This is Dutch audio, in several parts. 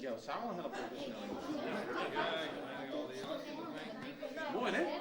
jou samen helpen op de snelheid. Ja, ik ben al die jaren. Mooi, hè? Ja.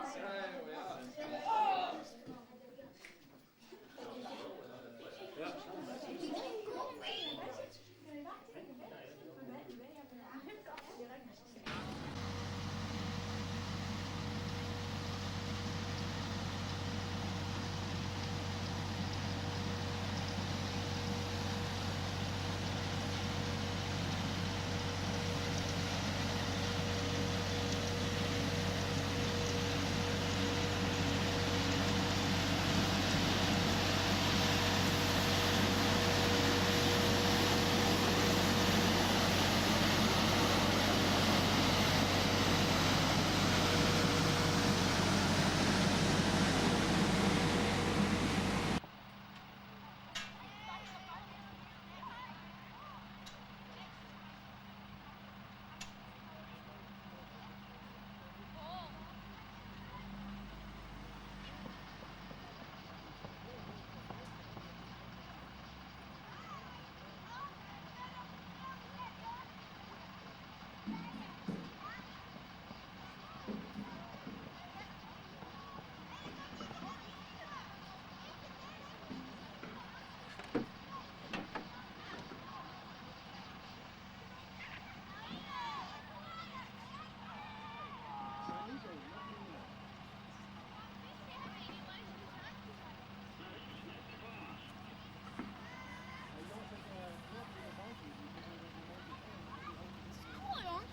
Cool, jong.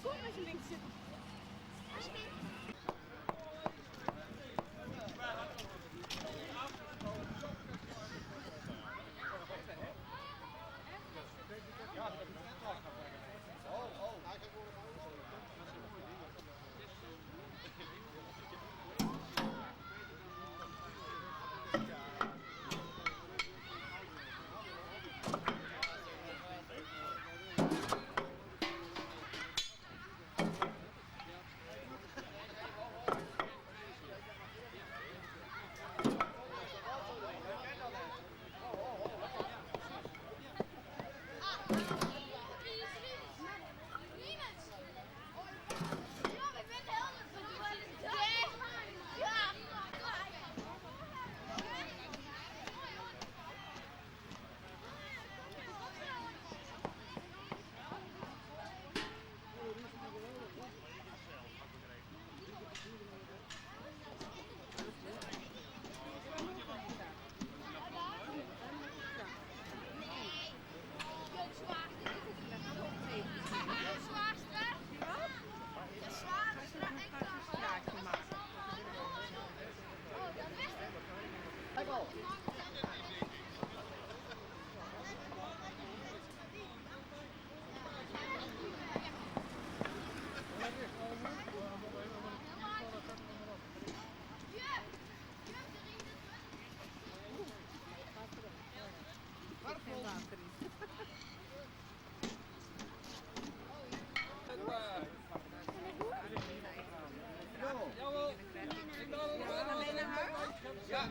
Goed met je links zitten. Alsjeblieft. Jawel, ik dacht alleen naar huis. Ja,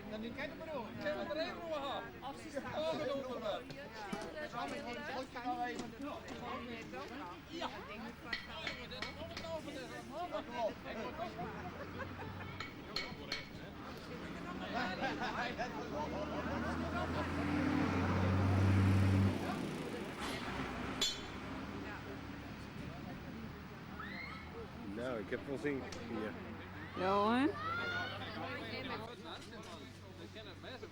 dan nu kijk maar door. Ik heb er even nog gehad. Als ze staan. Oh, dat doen we wel. Ja. Nou, ik heb wel zin hier. Ja hoor. Ik ken het best.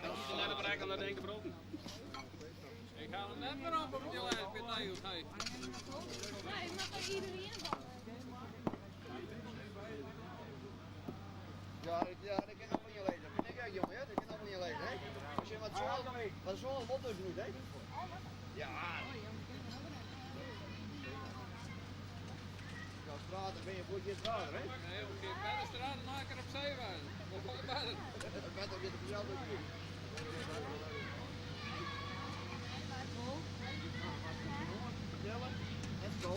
Als je net een bereik aan dat denken broken. Ik ga hem net maar op je lijf met dat joh. Nee, maar kan iedereen van. Ja, dat kan nog van je lezen. Dat vind ik ook jongen, hè? Dat kan nog van je lezen, hè? Als je wat zo'n motto doet, hè? Ja. Ja, straat, dan ben je een goedje straat, hè? Nee, oké, bij de straat en dan op zee waren. Wat valt er bij? Ik ben toch weer dezelfde keer. Let's go.